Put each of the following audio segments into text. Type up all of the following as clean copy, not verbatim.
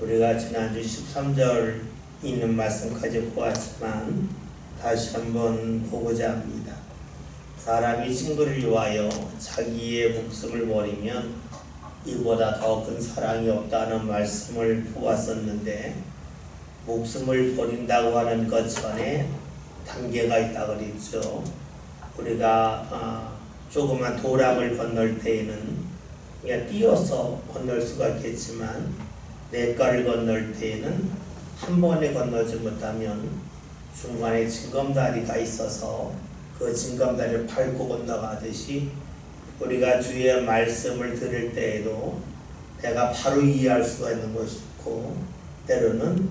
우리가 지난주 13절 있는 말씀까지 보았지만 다시 한번 보고자 합니다. 사람이 친구를 위하여 자기의 목숨을 버리면 이보다 더 큰 사랑이 없다는 말씀을 보았었는데, 목숨을 버린다고 하는 것 전에 단계가 있다 그랬죠. 우리가 조그만 도랑을 건널 때에는 그냥 뛰어서 건널 수가 있겠지만, 냇가를 건널 때에는 한 번에 건너지 못하면 중간에 징검다리가 있어서 그 징검다리를 밟고 건너가듯이, 우리가 주의 말씀을 들을 때에도 내가 바로 이해할 수가 있는 것이 있고, 때로는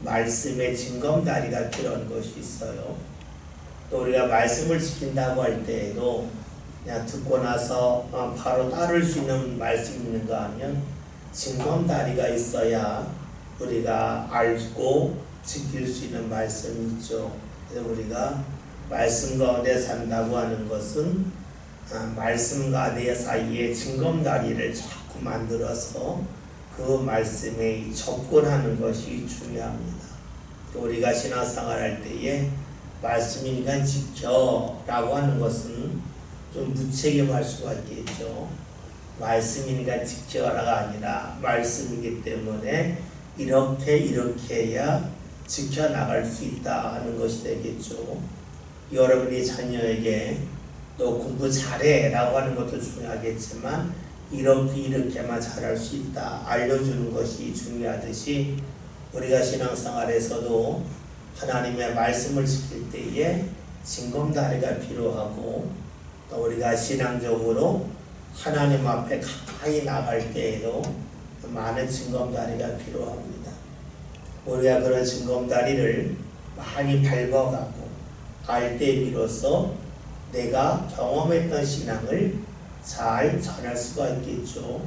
말씀의 징검다리가 필요한 것이 있어요. 또 우리가 말씀을 지킨다고 할 때에도 그냥 듣고 나서 바로 따를 수 있는 말씀이 있는가 하면 징검다리가 있어야 우리가 알고 지킬 수 있는 말씀이 있죠. 그래서 우리가 말씀 가운데 산다고 하는 것은 말씀과 내 사이에 징검다리를 자꾸 만들어서 그 말씀에 접근하는 것이 중요합니다. 우리가 신앙생활 할 때에 말씀이니까 지켜라고 하는 것은 좀 무책임할 수가 있겠죠. 말씀이니까 지켜라가 아니라 말씀이기 때문에 이렇게 해야 지켜나갈 수 있다 하는 것이 되겠죠. 여러분이 자녀에게 너 공부 잘해 라고 하는 것도 중요하겠지만, 이렇게만 잘할 수 있다 알려주는 것이 중요하듯이, 우리가 신앙생활에서도 하나님의 말씀을 지킬 때에 징검다리가 필요하고, 또 우리가 신앙적으로 하나님 앞에 가까이 나갈 때에도 많은 징검다리가 필요합니다. 우리가 그런 징검다리를 많이 밟아가고 갈 때 비로소 내가 경험했던 신앙을 잘 전할 수가 있겠죠.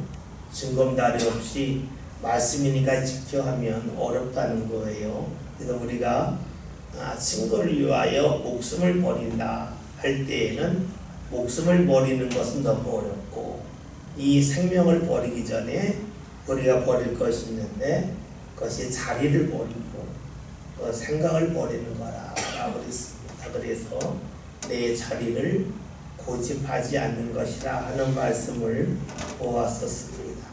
징검다리 없이 말씀이니까 지켜 하면 어렵다는 거예요. 그래서 우리가 친구를 위하여 목숨을 버린다 할 때에는 목숨을 버리는 것은 너무 어렵고, 이 생명을 버리기 전에 우리가 버릴 것이 있는데, 그것이 자리를 버리고 그 생각을 버리는 거라고 그랬습니다. 그래서 내 자리를 고집하지 않는 것이라 하는 말씀을 보았었습니다.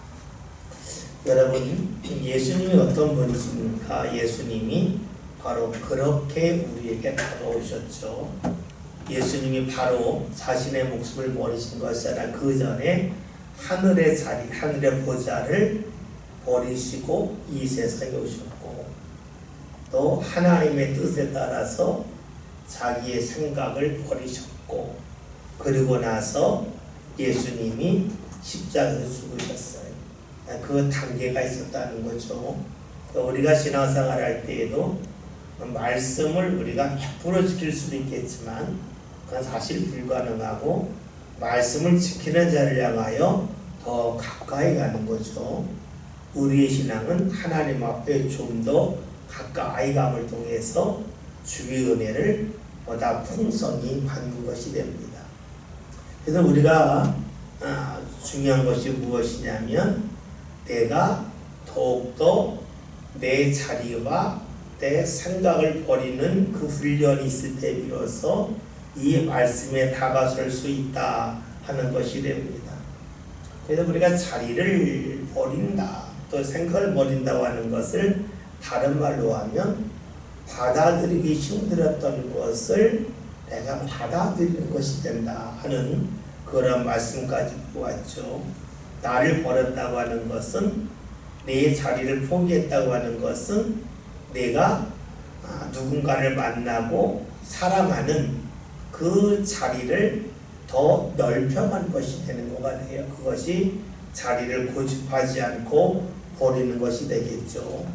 여러분, 예수님이 어떤 분이십니까? 예수님이 바로 그렇게 우리에게 다가오셨죠. 예수님이 바로 자신의 목숨을 버리신 것이 아니라 그 전에 하늘의 자리, 하늘의 보좌를 버리시고 이 세상에 오셨고, 또 하나님의 뜻에 따라서 자기의 생각을 버리셨고, 그리고 나서 예수님이 십자가에서 죽으셨어요. 그 단계가 있었다는 거죠. 우리가 신앙생활 할 때에도 말씀을 우리가 100% 지킬 수도 있겠지만 그건 사실 불가능하고, 말씀을 지키는 자를 향하여 더 가까이 가는 거죠. 우리의 신앙은 하나님 앞에 좀 더 가까이 감을 통해서 주의 은혜를 보다 풍성히 받는 것이 됩니다. 그래서 우리가 중요한 것이 무엇이냐면, 내가 더욱더 내 자리와 내 생각을 버리는 그 훈련이 있을 때 비로소 이 말씀에 다가설 수 있다 하는 것이 됩니다. 그래서 우리가 자리를 버린다, 또 생각을 버린다고 하는 것을 다른 말로 하면 받아들이기 힘들었던 것을 내가 받아들이는 것이 된다 하는 그런 말씀까지 보았죠. 나를 버렸다고 하는 것은, 내 자리를 포기했다고 하는 것은 내가 누군가를 만나고 사랑하는 그 자리를 더 넓혀간 것이 되는 것 같아요. 그것이 자리를 고집하지 않고 버리는 것이 되겠죠.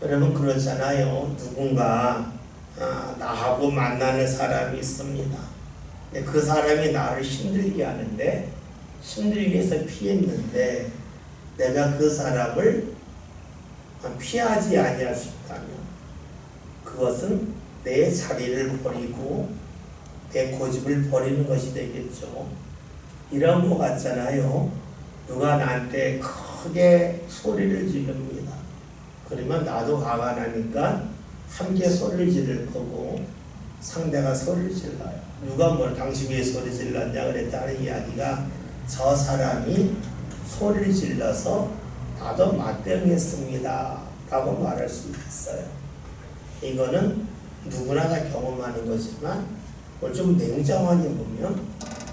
여러분, 그렇잖아요. 누군가 나하고 만나는 사람이 있습니다. 근데 그 사람이 나를 힘들게 하는데, 힘들게 해서 피했는데, 내가 그 사람을 피하지 아니할 수 있다면 그것은 내 자리를 버리고 내 고집을 버리는 것이 되겠죠. 이런 것 같잖아요. 누가 나한테 크게 소리를 지릅니다. 그러면 나도 화가 나니까 함께 소리를 지를 거고 상대가 소리를 질러요. 누가 뭘 당신 왜 소리 질렀냐 그랬다는 이야기가 저 사람이 소리를 질러서 나도 맞대응했습니다 라고 말할 수 있어요. 이거는 누구나 다 경험하는 거지만 좀 냉정하게 보면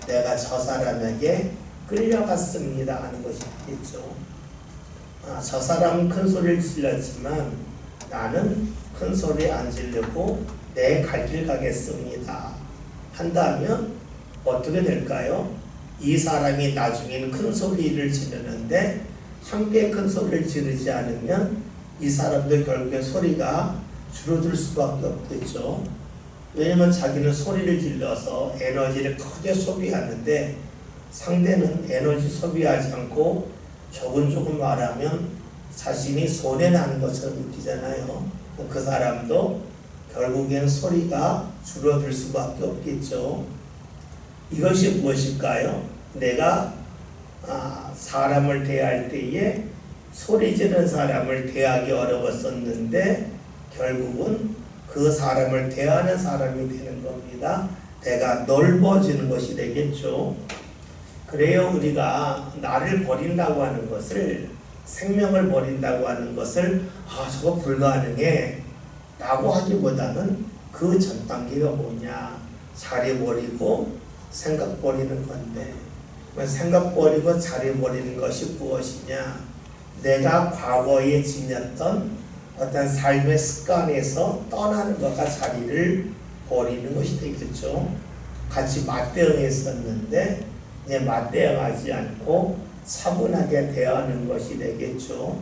내가 저 사람에게 끌려갔습니다 하는 것이 있겠죠. 저 사람은 큰 소리를 질렀지만 나는 큰 소리 안 지르고 내 갈 길 가겠습니다 한다면 어떻게 될까요? 이 사람이 나중에는 큰 소리를 지르는데 함께 큰 소리를 지르지 않으면 이 사람도 결국에 소리가 줄어들 수밖에 없겠죠. 왜냐면 자기는 소리를 질러서 에너지를 크게 소비하는데 상대는 에너지 소비하지 않고 조금 말하면 자신이 손해나는 것처럼 느끼잖아요. 그 사람도 결국엔 소리가 줄어들 수밖에 없겠죠. 이것이 무엇일까요? 내가 사람을 대할 때에 소리 지르는 사람을 대하기 어려웠었는데 결국은 그 사람을 대하는 사람이 되는 겁니다. 내가 넓어지는 것이 되겠죠. 그래요, 우리가 나를 버린다고 하는 것을, 생명을 버린다고 하는 것을 저거 불가능해 라고 하기보다는 그 전 단계가 뭐냐, 자리 버리고 생각 버리는 건데, 생각 버리고 자리 버리는 것이 무엇이냐, 내가 과거에 지녔던 어떤 삶의 습관에서 떠나는 것과 자리를 버리는 것이 되겠죠. 같이 맞대응했었는데 이제 맞대응하지 않고 차분하게 대하는 것이 되겠죠.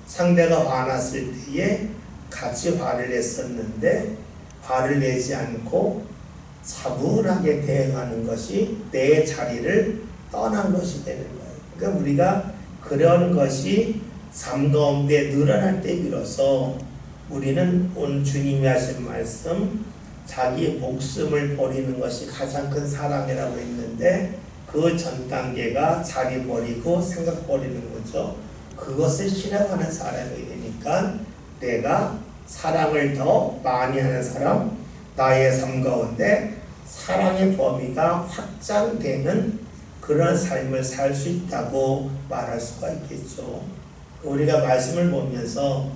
상대가 화났을 때에 같이 화를 냈었는데 화를 내지 않고 차분하게 대응하는 것이 내 자리를 떠난 것이 되는 거예요. 그러니까 우리가 그런 것이 삶 가운데 늘어날 때 비로소 우리는 오늘 주님이 하신 말씀, 자기의 목숨을 버리는 것이 가장 큰 사랑이라고 했는데 그 전 단계가 자리 버리고 생각 버리는 거죠. 그것을 실행하는 사람이 되니까 내가 사랑을 더 많이 하는 사람, 나의 삶 가운데 사랑의 범위가 확장되는 그런 삶을 살 수 있다고 말할 수가 있겠죠. 우리가 말씀을 보면서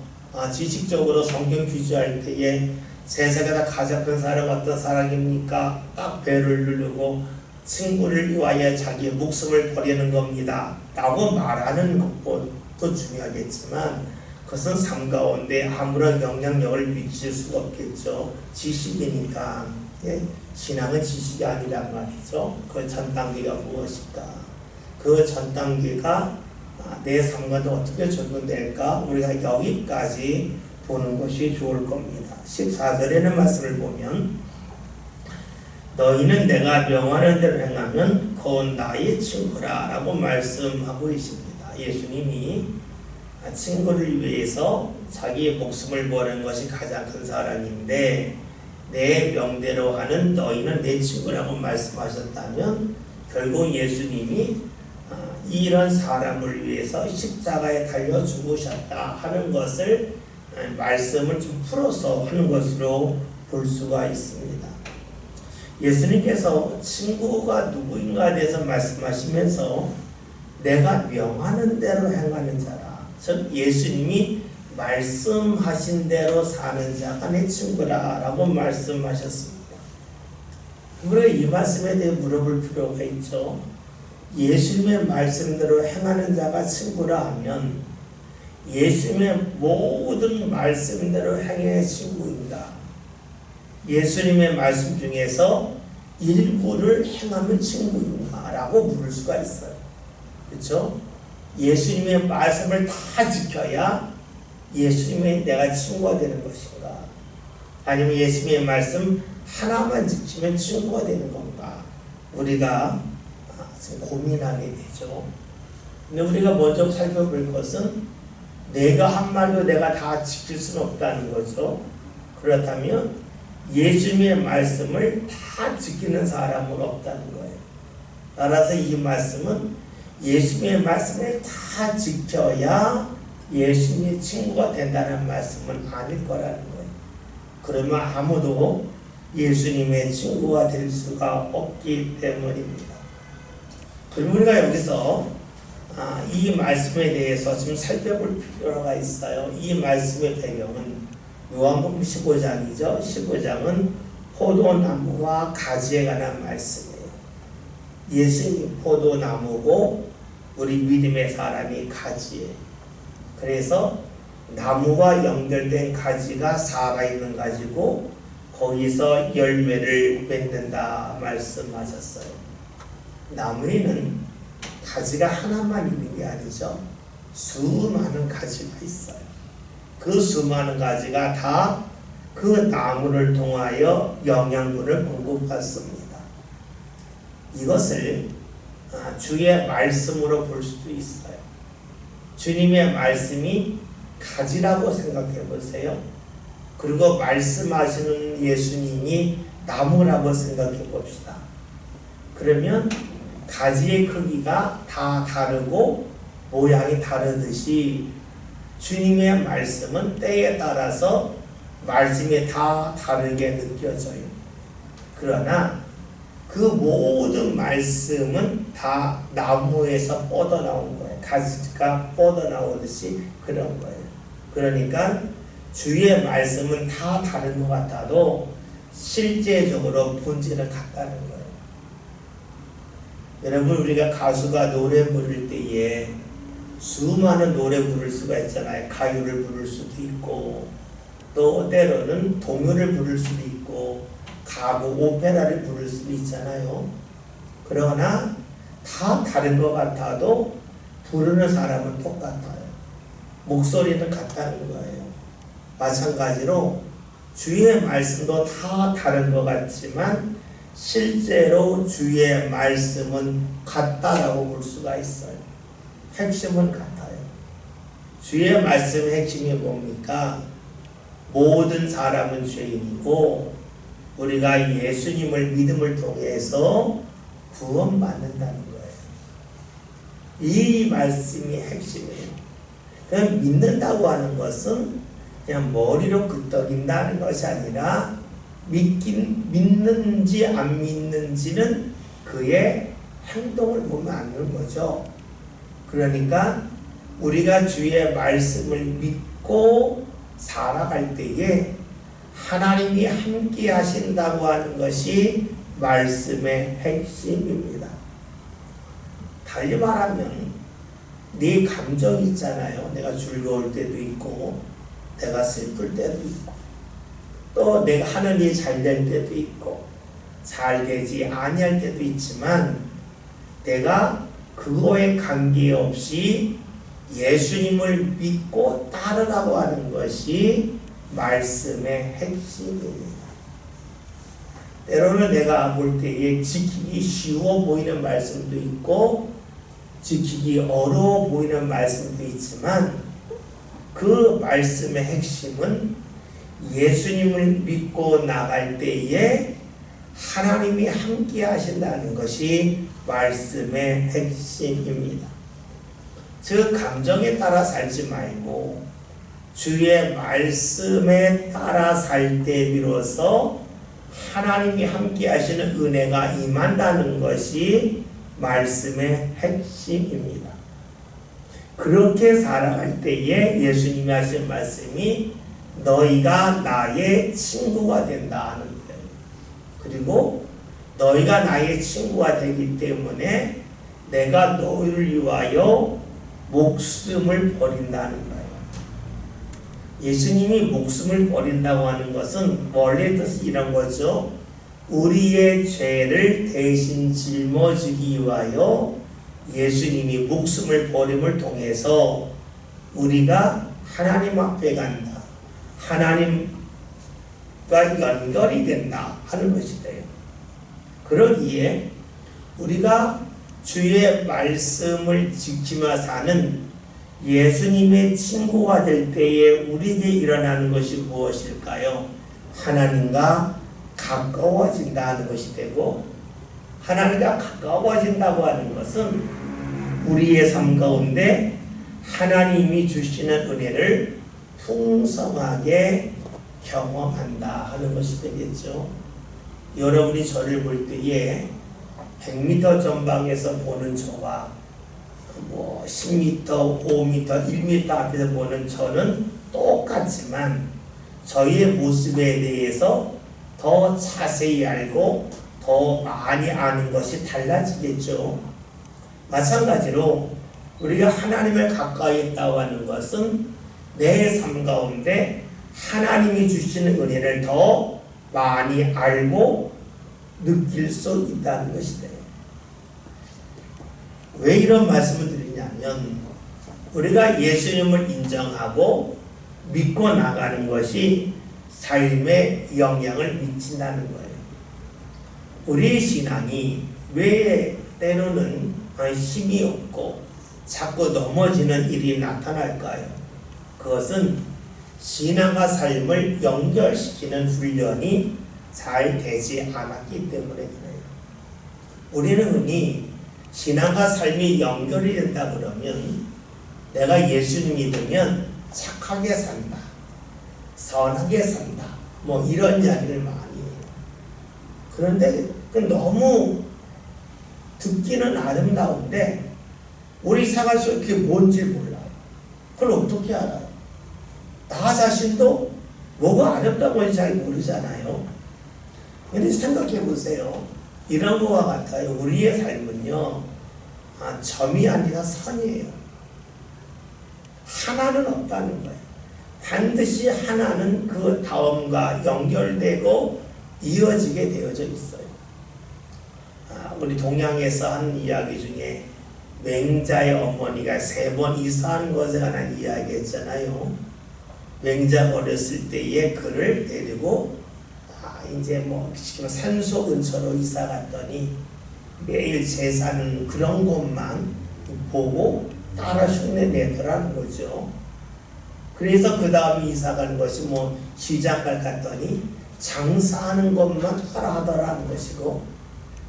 지식적으로 성경 규제할 때에 세상에서 가장 큰 사랑 어떤 사랑입니까? 딱 배를 누르고 친구를 위하여 자기의 목숨을 버리는 겁니다 라고 말하는 것도 중요하겠지만 그것은 삶 가운데 아무런 영향력을 미칠 수가 없겠죠. 지식이니까. 신앙은 지식이 아니란 말이죠. 그 전 단계가 무엇일까? 그 전 단계가 내 삶과도 어떻게 적용될까? 우리가 여기까지 보는 것이 좋을 겁니다. 14절에는 말씀을 보면 너희는 내가 명하는 대로 행하면 곧 나의 친구라 라고 말씀하고 있습니다. 예수님이 친구를 위해서 자기의 목숨을 버리는 것이 가장 큰 사랑인데 내 명대로 하는 너희는 내 친구라고 말씀하셨다면 결국 예수님이 이런 사람을 위해서 십자가에 달려 죽으셨다 하는 것을 말씀을 좀 풀어서 하는 것으로 볼 수가 있습니다. 예수님께서 친구가 누구인가에 대해서 말씀하시면서 내가 명하는 대로 행하는 자라, 즉 예수님이 말씀하신 대로 사는 자가 내 친구라 라고 말씀하셨습니다. 우리가 이 말씀에 대해 물어볼 필요가 있죠. 예수님의 말씀대로 행하는 자가 친구라 하면 예수님의 모든 말씀대로 행해야 친구인가? 예수님의 말씀 중에서 일부를 행하면 친구인가? 라고 물을 수가 있어요. 그렇죠? 예수님의 말씀을 다 지켜야 예수님의 내가 친구가 되는 것인가? 아니면 예수님의 말씀 하나만 지키면 친구가 되는 건가? 우리가 고민하게 되죠. 근데 우리가 먼저 살펴볼 것은 내가 한 말도 내가 다 지킬 수는 없다는 거죠. 그렇다면 예수님의 말씀을 다 지키는 사람은 없다는 거예요. 따라서 이 말씀은 예수님의 말씀을 다 지켜야 예수님의 친구가 된다는 말씀은 아닐 거라는 거예요. 그러면 아무도 예수님의 친구가 될 수가 없기 때문입니다. 그럼 우리가 여기서 이 말씀에 대해서 좀 살펴볼 필요가 있어요. 이 말씀의 배경은 요한복음 15장이죠. 15장은 포도나무와 가지에 관한 말씀이에요. 예수님 포도나무고 우리 믿음의 사람이 가지예요. 그래서 나무와 연결된 가지가 살아있는 가지고 거기서 열매를 맺는다 말씀하셨어요. 나무에는 가지가 하나만 있는 게 아니죠. 수많은 가지가 있어요. 그 수많은 가지가 다 그 나무를 통하여 영양분을 공급받습니다. 이것을 주의 말씀으로 볼 수도 있어요. 주님의 말씀이 가지라고 생각해 보세요. 그리고 말씀하시는 예수님이 나무라고 생각해 봅시다. 그러면 가지의 크기가 다 다르고 모양이 다르듯이 주님의 말씀은 때에 따라서 말씀이 다 다르게 느껴져요. 그러나 그 모든 말씀은 다 나무에서 뻗어나온 거예요. 가지가 뻗어나오듯이 그런 거예요. 그러니까 주의 말씀은 다 다른 것 같아도 실제적으로 본질은 같다는 거예요. 여러분, 우리가 가수가 노래 부를 때에 수많은 노래 부를 수가 있잖아요. 가요를 부를 수도 있고 또 때로는 동요를 부를 수도 있고 가곡 오페라를 부를 수도 있잖아요. 그러나 다 다른 것 같아도 부르는 사람은 똑같아요. 목소리는 같다는 거예요. 마찬가지로 주의 말씀도 다 다른 것 같지만 실제로 주의 말씀은 같다라고 볼 수가 있어요. 핵심은 같아요. 주의 말씀의 핵심이 뭡니까? 모든 사람은 죄인이고 우리가 예수님을 믿음을 통해서 구원받는다는 거예요. 이 말씀이 핵심이에요. 그냥 믿는다고 하는 것은 그냥 머리로 끄떡인다는 것이 아니라 믿는지 안 믿는지는 그의 행동을 보면 아는 거죠. 그러니까 우리가 주의 말씀을 믿고 살아갈 때에 하나님이 함께 하신다고 하는 것이 말씀의 핵심입니다. 달리 말하면 네 감정이 있잖아요. 내가 즐거울 때도 있고 내가 슬플 때도 있고 또 내가 하는 일이 잘 될 때도 있고 잘 되지 아니할 때도 있지만 내가 그거에 관계없이 예수님을 믿고 따르라고 하는 것이 말씀의 핵심입니다. 때로는 내가 볼 때에 지키기 쉬워 보이는 말씀도 있고 지키기 어려워 보이는 말씀도 있지만 그 말씀의 핵심은 예수님을 믿고 나갈 때에 하나님이 함께 하신다는 것이 말씀의 핵심입니다. 즉 감정에 따라 살지 말고 주의 말씀에 따라 살 때 비로소 하나님이 함께 하시는 은혜가 임한다는 것이 말씀의 핵심입니다. 그렇게 살아갈 때에 예수님이 하신 말씀이 너희가 나의 친구가 된다 하는 거예요. 그리고 너희가 나의 친구가 되기 때문에 내가 너희를 위하여 목숨을 버린다는 거예요. 예수님이 목숨을 버린다고 하는 것은 원래 뜻이 이런 거죠. 우리의 죄를 대신 짊어지기 위하여 예수님이 목숨을 버림을 통해서 우리가 하나님 앞에 간다. 하나님과 연결이 된다 하는 것이 돼요. 그러기에 우리가 주의 말씀을 지키며 사는 예수님의 친구가 될 때에 우리에게 일어나는 것이 무엇일까요? 하나님과 가까워진다는 것이 되고 하나님과 가까워진다고 하는 것은 우리의 삶 가운데 하나님이 주시는 은혜를 풍성하게 경험한다 하는 것이 되겠죠. 여러분이 저를 볼 때에 100m 전방에서 보는 저와 10m, 5m, 1m 앞에서 보는 저는 똑같지만 저희의 모습에 대해서 더 자세히 알고 더 많이 아는 것이 달라지겠죠. 마찬가지로 우리가 하나님을 가까이 있다고 하는 것은 내 삶 가운데 하나님이 주시는 은혜를 더 많이 알고 느낄 수 있다는 것이 돼요. 왜 이런 말씀을 드리냐면 우리가 예수님을 인정하고 믿고 나가는 것이 삶에 영향을 미친다는 거예요. 우리의 신앙이 왜 때로는 힘이 없고 자꾸 넘어지는 일이 나타날까요? 그것은 신앙과 삶을 연결시키는 훈련이 잘 되지 않았기 때문에 그래요. 우리는 흔히 신앙과 삶이 연결이 된다 그러면 내가 예수님 믿으면 착하게 산다, 선하게 산다, 이런 이야기를 많이 해요. 그런데 너무 듣기는 아름다운데 우리 생활 속에 그게 뭔지 몰라요. 그걸 어떻게 알아요? 나 자신도 뭐가 아름다운 건지 잘 모르잖아요. 근데 생각해 보세요. 이런 것과 같아요. 우리의 삶은요, 점이 아니라 선이에요. 하나는 없다는 거예요. 반드시 하나는 그 다음과 연결되고 이어지게 되어져 있어요. 우리 동양에서 하는 이야기 중에 맹자의 어머니가 3번 이사한 것에 관한 이야기 했잖아요. 맹자가 어렸을 때에 그를 데리고 이제 산소 근처로 이사 갔더니 매일 제사는 그런 곳만 보고 따라 흉내 내더라는 거죠. 그래서 그 다음에 이사 가는 것이 시장을 갔더니 장사하는 것만 하라 하더라는 것이고,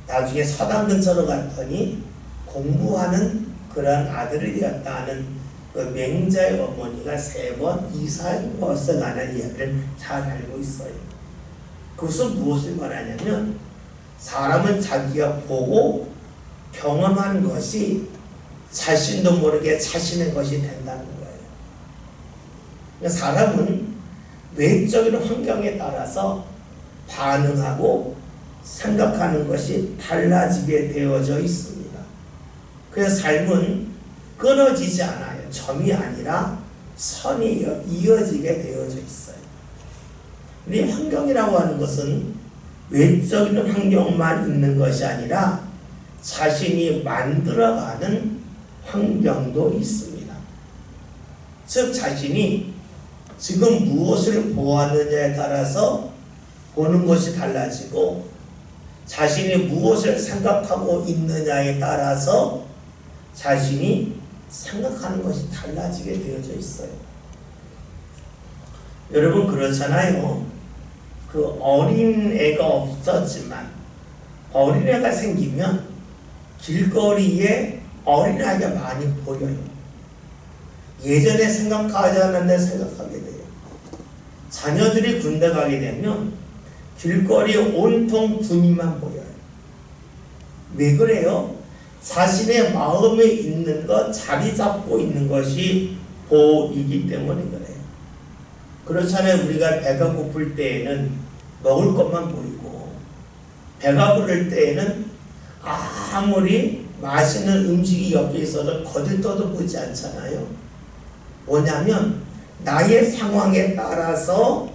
나중에 서당 근처로 갔더니 공부하는 그런 아들이 되었다는 그 맹자의 어머니가 3번 이사한 것에 관한 이야기를 잘 알고 있어요. 그것은 무엇을 말하냐면 사람은 자기가 보고 경험한 것이 자신도 모르게 자신의 것이 된다는 거예요. 그러니까 사람은 외적인 환경에 따라서 반응하고 생각하는 것이 달라지게 되어져 있습니다. 그래서 삶은 끊어지지 않아요. 점이 아니라 선이 이어지게 되어져 있어요. 이 환경이라고 하는 것은 외적인 환경만 있는 것이 아니라 자신이 만들어가는 환경도 있습니다. 즉 자신이 지금 무엇을 보았느냐에 따라서 보는 것이 달라지고, 자신이 무엇을 생각하고 있느냐에 따라서 자신이 생각하는 것이 달라지게 되어져 있어요. 여러분 그렇잖아요. 그 어린애가 없었지만 어린애가 생기면 길거리에 어린아이가 많이 보여요. 예전에 생각하지 않았는데 생각하게 돼요. 자녀들이 군대 가게 되면 길거리에 온통 군인만 보여요. 왜 그래요? 자신의 마음에 있는 것, 자리 잡고 있는 것이 보이기 때문에 그래요. 그렇잖아요. 우리가 배가 고플 때에는 먹을 것만 보이고, 배가 부를 때에는 아무리 맛있는 음식이 옆에 있어도 거들떠도 보지 않잖아요. 뭐냐면 나의 상황에 따라서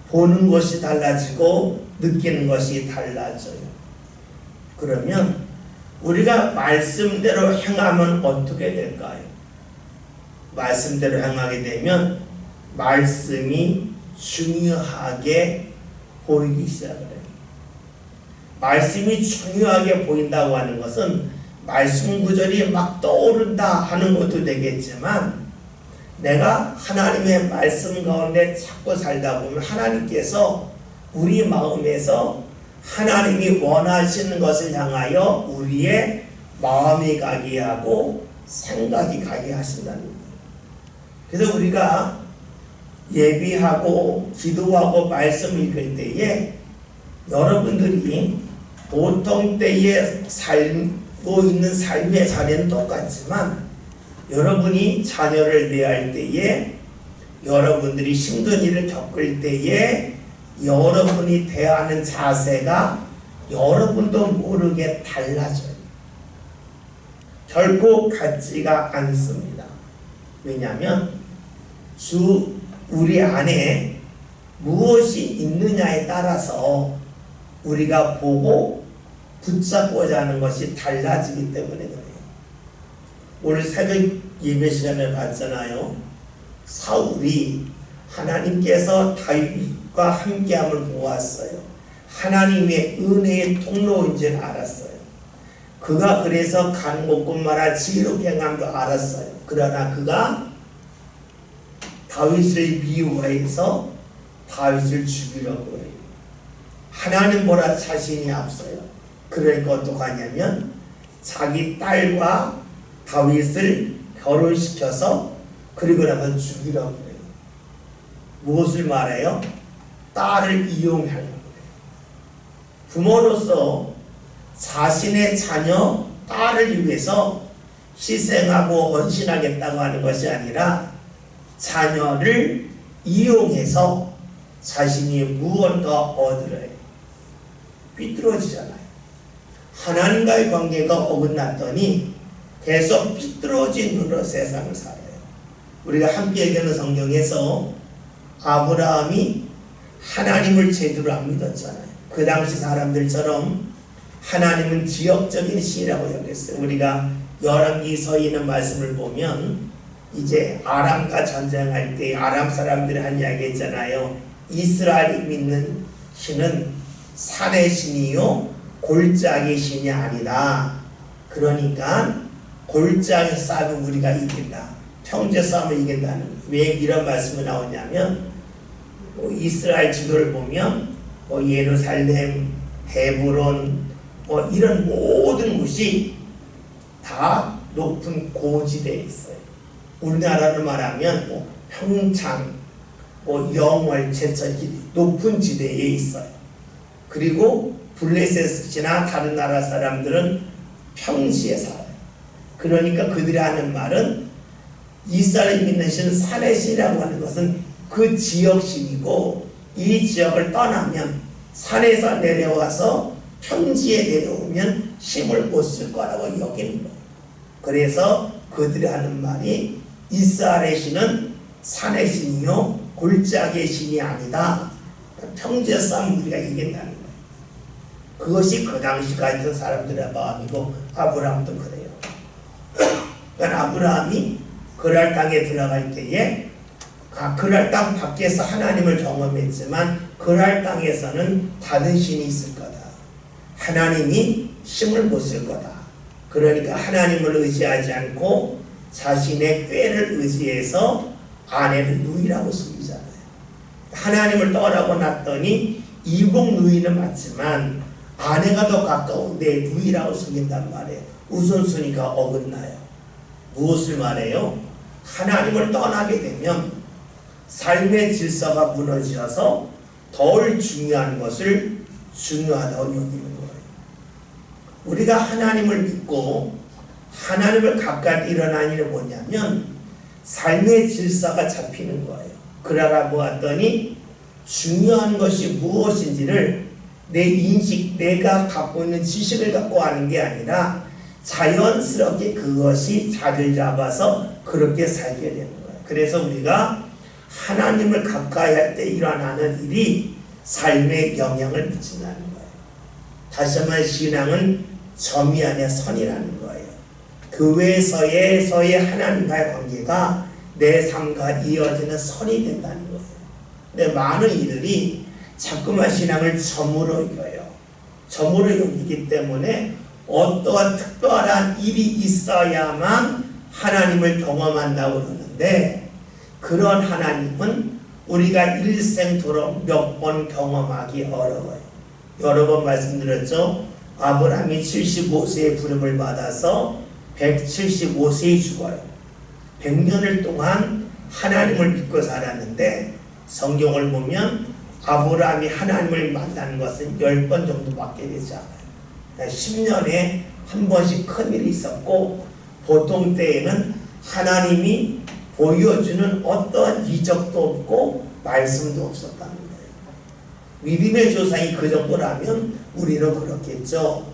보는 것이 달라지고 느끼는 것이 달라져요. 그러면 우리가 말씀대로 행하면 어떻게 될까요? 말씀대로 행하게 되면 말씀이 중요하게 보이기 시작해요. 말씀이 중요하게 보인다고 하는 것은 말씀 구절이 막 떠오른다 하는 것도 되겠지만, 내가 하나님의 말씀 가운데 자꾸 살다 보면 하나님께서 우리 마음에서 하나님이 원하시는 것을 향하여 우리의 마음이 가게 하고 생각이 가게 하신다는 거예요. 그래서 우리가 예비하고 기도하고 말씀 읽을 때에 여러분들이 보통 때에 살고 있는 삶의 자리는 똑같지만 여러분이 자녀를 대할 때에 여러분들이 힘든 일을 겪을 때에 여러분이 대하는 자세가 여러분도 모르게 달라져요. 결코 같지가 않습니다. 왜냐하면 우리 안에 무엇이 있느냐에 따라서 우리가 보고 붙잡고자 하는 것이 달라지기 때문에 그래요. 오늘 새벽 예배 시간에 봤잖아요. 사울이 하나님께서 다윗과 함께함을 보았어요. 하나님의 은혜의 통로인 줄 알았어요. 그가 그래서 간 곳곳마다 지혜롭게 행함도 알았어요. 그러나 그가 다윗을 미워해서 다윗을 죽이려고 해요. 하나님보다 자신이 앞서요. 그러니까 어떡하냐면 자기 딸과 다윗을 결혼시켜서 그리고 나서 죽이려고 해요. 무엇을 말해요? 딸을 이용하려고 해요. 부모로서 자신의 자녀, 딸을 위해서 희생하고 헌신하겠다고 하는 것이 아니라 자녀를 이용해서 자신이 무언가 얻으래요. 삐뚤어지잖아요. 하나님과의 관계가 어긋났더니 계속 삐뚤어진 눈으로 세상을 살아요. 우리가 함께 읽는 성경에서 아브라함이 하나님을 제대로 안 믿었잖아요. 그 당시 사람들처럼 하나님은 지역적인 신이라고 여겼어요. 우리가 열왕기서에 있는 말씀을 보면 이제 아람과 전쟁할 때 아람 사람들이 한 이야기 있잖아요. 이스라엘이 믿는 신은 산의 신이요 골짜기 신이 아니다. 그러니까 골짜기 싸움은 우리가 이긴다. 형제 싸움을 이긴다는. 왜 이런 말씀이 나오냐면 이스라엘 지도를 보면 예루살렘, 헤브론 이런 모든 곳이 다 높은 고지대에 있어요. 우리나라로 말하면 평창, 영월, 제천 높은 지대에 있어요. 그리고 블레셋이나 다른 나라 사람들은 평지에 살아요. 그러니까 그들이 하는 말은 이스라엘 믿는 신은 산의 신이라고 하는 것은 그 지역 신이고 이 지역을 떠나면 산에서 내려와서 평지에 내려오면 힘을 못 쓸 거라고 여기는 거예요. 그래서 그들이 하는 말이 이스라엘의 신은 산의 신이요 골짜기의 신이 아니다. 평지의 싸움 우리가 이긴다는 거예요. 그것이 그 당시 같은 사람들의 마음이고 아브라함도 그래요. 그러니까 아브라함이 그랄 땅에 들어갈 때에 그랄 땅 밖에서 하나님을 경험했지만 그랄 땅에서는 다른 신이 있을 거다. 하나님이 힘을 못 쓸 거다. 그러니까 하나님을 의지하지 않고 자신의 꾀를 의지해서 아내를 누이라고 속이잖아요. 하나님을 떠나고 났더니 이복 누이는 맞지만 아내가 더 가까운 내 누이라고 속인단 말이에요. 우선순위가 어긋나요. 무엇을 말해요? 하나님을 떠나게 되면 삶의 질서가 무너져서 덜 중요한 것을 중요하다고 여기는 거예요. 우리가 하나님을 믿고 하나님을 가까이 일어나는 일은 뭐냐면 삶의 질서가 잡히는 거예요. 그러다 보았더니 중요한 것이 무엇인지를 내 인식, 내가 갖고 있는 지식을 갖고 하는 게 아니라 자연스럽게 그것이 자리를 잡아서 그렇게 살게 되는 거예요. 그래서 우리가 하나님을 가까이 할 때 일어나는 일이 삶에 영향을 미친다는 거예요. 다시 한번 신앙은 점이 아니라 선이라는 거예요. 교회에서의 하나님과의 관계가 내 삶과 이어지는 선이 된다는 거예요. 근데 많은 이들이 자꾸만 신앙을 점으로 여겨요. 점으로 여기기 때문에 어떠한 특별한 일이 있어야만 하나님을 경험한다고 그러는데 그런 하나님은 우리가 일생토록 몇 번 경험하기 어려워요. 여러 번 말씀드렸죠. 아브라함이 75세의 부름을 받아서 175세에 죽어요. 100년을 동안 하나님을 믿고 살았는데 성경을 보면 아브라함이 하나님을 만나는 것은 10번 정도밖에 되지 않아요. 10년에 한 번씩 큰일이 있었고 보통 때에는 하나님이 보여주는 어떤 이적도 없고 말씀도 없었다는 거예요. 믿음의 조상이 그 정도라면 우리는 그렇겠죠.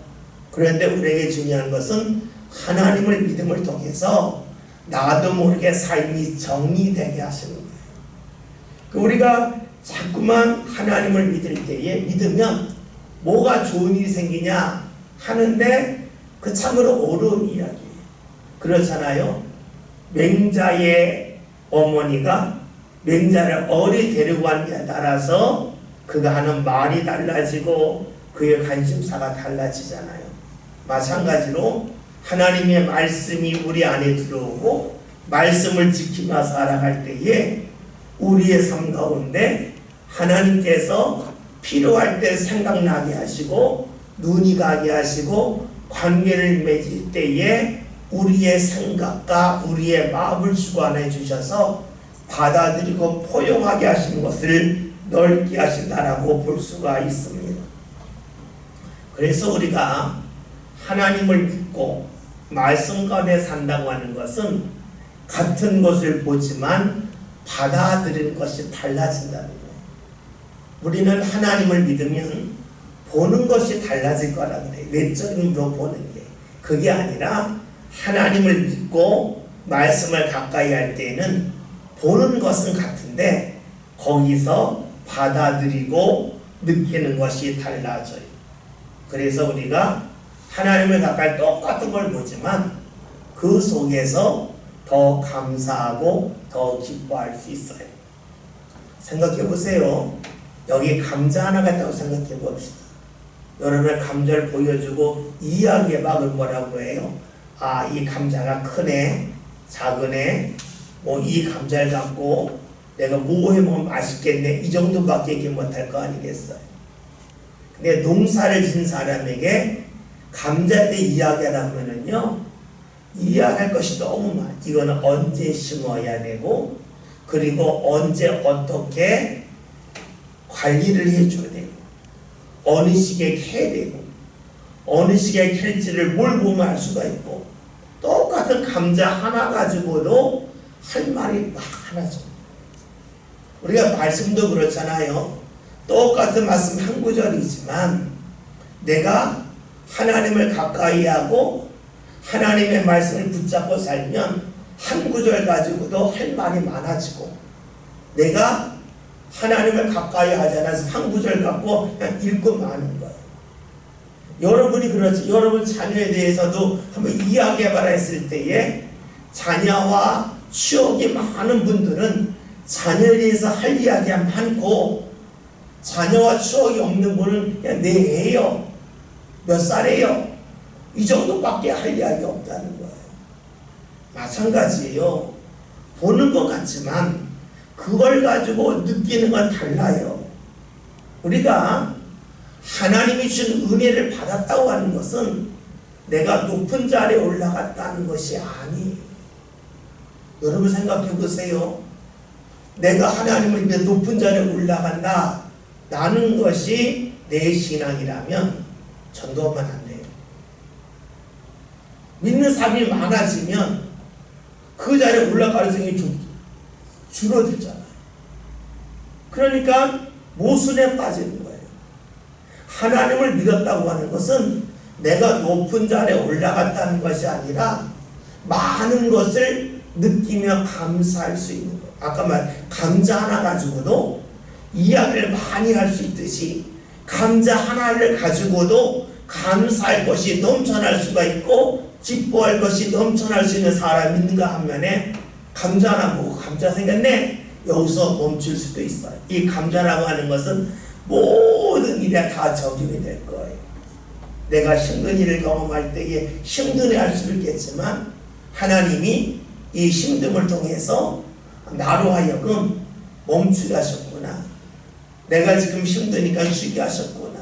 그런데 우리에게 중요한 것은 하나님을 믿음을 통해서 나도 모르게 삶이 정리되게 하시는 거예요. 우리가 자꾸만 하나님을 믿을 때에 믿으면 뭐가 좋은 일이 생기냐 하는데 그 참으로 어려운 이야기예요. 그렇잖아요. 맹자의 어머니가 맹자를 어디 데리고 왔냐에 따라서 그가 하는 말이 달라지고 그의 관심사가 달라지잖아요. 마찬가지로 하나님의 말씀이 우리 안에 들어오고 말씀을 지키며 살아갈 때에 우리의 삶 가운데 하나님께서 필요할 때 생각나게 하시고 눈이 가게 하시고 관계를 맺을 때에 우리의 생각과 우리의 마음을 주관해 주셔서 받아들이고 포용하게 하시는 것을 넓게 하신다라고 볼 수가 있습니다. 그래서 우리가 하나님을 믿고 말씀 가운데 산다고 하는 것은 같은 것을 보지만 받아들이는 것이 달라진다는 거예요. 우리는 하나님을 믿으면 보는 것이 달라질 거라고 그래요. 외적으로 보는 게. 그게 아니라 하나님을 믿고 말씀을 가까이 할 때에는 보는 것은 같은데 거기서 받아들이고 느끼는 것이 달라져요. 그래서 우리가 하나님을 가까이 똑같은 걸 보지만 그 속에서 더 감사하고 더 기뻐할 수 있어요. 생각해 보세요. 여기 감자 하나가 있다고 생각해 봅시다. 여러분의 감자를 보여주고 이야기해봐. 뭐라고 해요? 아, 이 감자가 크네, 작으네, 뭐 이 감자를 갖고 내가 뭐 해먹으면 맛있겠네, 이 정도밖에 얘기 못할 거 아니겠어요? 근데 농사를 진 사람에게 감자에 대해 이야기하라면은요, 이야기할 것이 너무 많아요. 이거는 언제 심어야 되고, 그리고 언제 어떻게 관리를 해줘야 되고, 어느 시기에 캐야 되고, 어느 시기에 캘지를 뭘 보면 알 수가 있고, 똑같은 감자 하나 가지고도 할 말이 많아져. 우리가 말씀도 그렇잖아요. 똑같은 말씀 한 구절이지만 내가 하나님을 가까이 하고 하나님의 말씀을 붙잡고 살면 한 구절 가지고도 할 말이 많아지고, 내가 하나님을 가까이 하지 않아서 한 구절 갖고 그냥 읽고 마는 거예요. 여러분이 그렇지. 여러분 자녀에 대해서도 한번 이야기해봐라 했을 때에 자녀와 추억이 많은 분들은 자녀에 대해서 할 이야기가 많고, 자녀와 추억이 없는 분은 그냥 내 애요, 몇 살이에요, 이 정도밖에 할 이야기 없다는 거예요. 마찬가지예요. 보는 것 같지만 그걸 가지고 느끼는 건 달라요. 우리가 하나님이 준 은혜를 받았다고 하는 것은 내가 높은 자리에 올라갔다는 것이 아니에요. 여러분 생각해 보세요. 내가 하나님을 위해 높은 자리에 올라간다 라는 것이 내 신앙이라면 전도하면 안 돼요. 믿는 사람이 많아지면 그 자리에 올라갈 가능성이 줄어들잖아요. 그러니까 모순에 빠지는 거예요. 하나님을 믿었다고 하는 것은 내가 높은 자리에 올라갔다는 것이 아니라 많은 것을 느끼며 감사할 수 있는 거예요. 아까 말 감자 하나 가지고도 이야기를 많이 할 수 있듯이 감자 하나를 가지고도 감사할 것이 넘쳐날 수가 있고 기뻐할 것이 넘쳐날 수 있는 사람이 있는가 하면에 감자 하나 보고 감자 생겼네, 여기서 멈출 수도 있어요. 이 감자라고 하는 것은 모든 일에 다 적용이 될 거예요. 내가 힘든 일을 경험할 때에 힘든 할 수도 있겠지만 하나님이 이 힘듦을 통해서 나로 하여금 멈추게 하셨구나, 내가 지금 힘드니까 쉬게 하셨구나,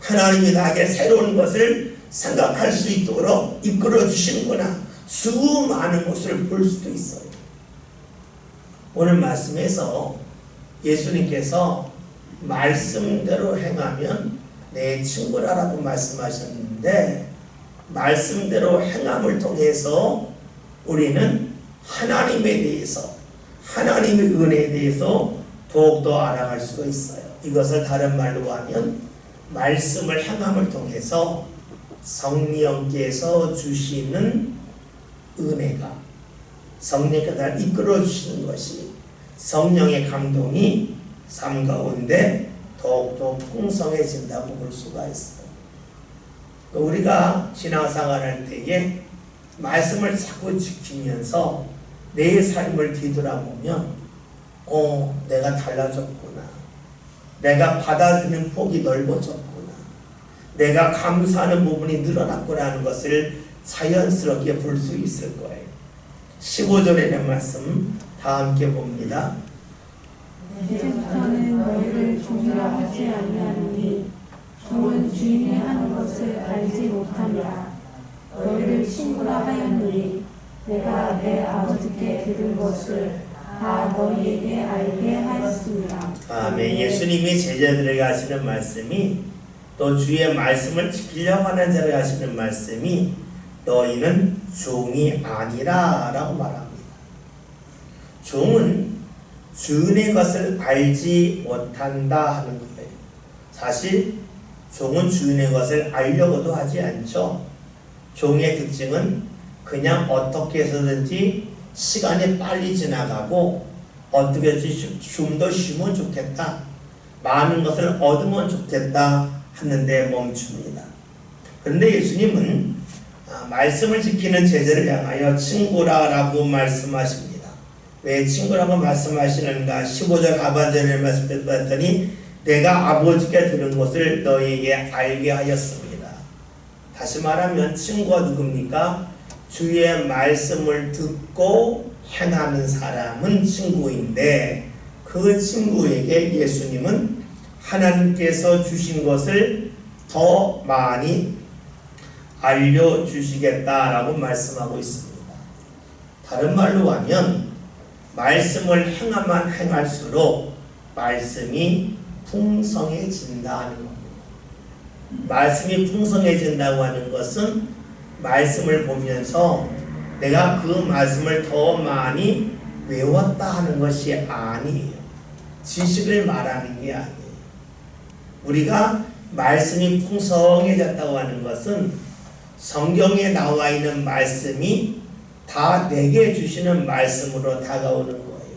하나님이 나에게 새로운 것을 생각할 수 있도록 이끌어 주시는구나, 수많은 것을 볼 수도 있어요. 오늘 말씀에서 예수님께서 말씀대로 행하면 내 친구라고 말씀하셨는데, 말씀대로 행함을 통해서 우리는 하나님에 대해서, 하나님의 은혜에 대해서 더욱더 알아갈 수가 있어요. 이것을 다른 말로 하면 말씀을 행함을 통해서 성령께서 주시는 은혜가, 성령께서 나를 이끌어 주시는 것이, 성령의 감동이 삶 가운데 더욱더 풍성해진다고 볼 수가 있어요. 우리가 신앙생활할 때에 말씀을 자꾸 지키면서 내 삶을 뒤돌아보면 내가 달라졌구나, 내가 받아들이는 폭이 넓어졌구나, 내가 감사하는 부분이 늘어났구나 하는 것을 자연스럽게 볼 수 있을 거예요. 15절의 말씀 다 함께 봅니다. 이제부터는 너희를 종이라 하지 아니하노니 종은 주인이 하는 것을 알지 못함이라. 너희를 친구라 하였노니 내가 내 아버지께 들은 것을 다 너희에게 알게 하였습니다. 아멘. 예수님이 제자들에게 하시는 말씀이, 또 주의 말씀을 지키려고 하는 자에게 하시는 말씀이, 너희는 종이 아니라 라고 말합니다. 종은 주인의 것을 알지 못한다 하는 거예요. 사실 종은 주인의 것을 알려고도 하지 않죠. 종의 특징은 그냥 어떻게 해서든지 시간이 빨리 지나가고, 어떻게 해서 좀 더 쉬면 좋겠다, 많은 것을 얻으면 좋겠다 하는데 멈춥니다. 그런데 예수님은 말씀을 지키는 제자를 향하여 친구라고 말씀하십니다. 왜 친구라고 말씀하시는가? 15절 하반절에 말씀드렸더니 내가 아버지께 들은 것을 너희에게 알게 하였습니다. 다시 말하면 친구가 누굽니까? 주의 말씀을 듣고 행하는 사람은 친구인데, 그 친구에게 예수님은 하나님께서 주신 것을 더 많이 알려주시겠다라고 말씀하고 있습니다. 다른 말로 하면 말씀을 행하면 행할수록 말씀이 풍성해진다는 겁니다. 말씀이 풍성해진다고 하는 것은 말씀을 보면서 내가 그 말씀을 더 많이 외웠다 하는 것이 아니에요. 지식을 말하는 게 아니에요. 우리가 말씀이 풍성해졌다고 하는 것은 성경에 나와 있는 말씀이 다 내게 주시는 말씀으로 다가오는 거예요.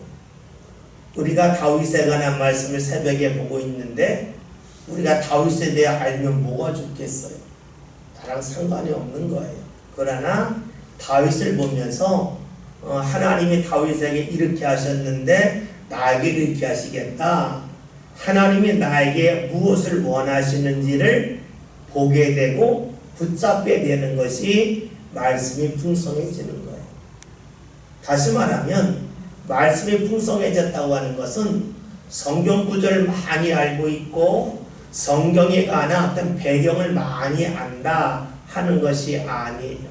우리가 다윗에 관한 말씀을 새벽에 보고 있는데, 우리가 다윗에 대해 알면 뭐가 좋겠어요? 나랑 상관이 없는 거예요. 그러나 다윗을 보면서 하나님이 다윗에게 이렇게 하셨는데 나에게 이렇게 하시겠다, 하나님이 나에게 무엇을 원하시는지를 보게 되고 붙잡게 되는 것이 말씀이 풍성해지는 거예요. 다시 말하면 말씀이 풍성해졌다고 하는 것은 성경 구절을 많이 알고 있고 성경에 관한 어떤 배경을 많이 안다 하는 것이 아니에요.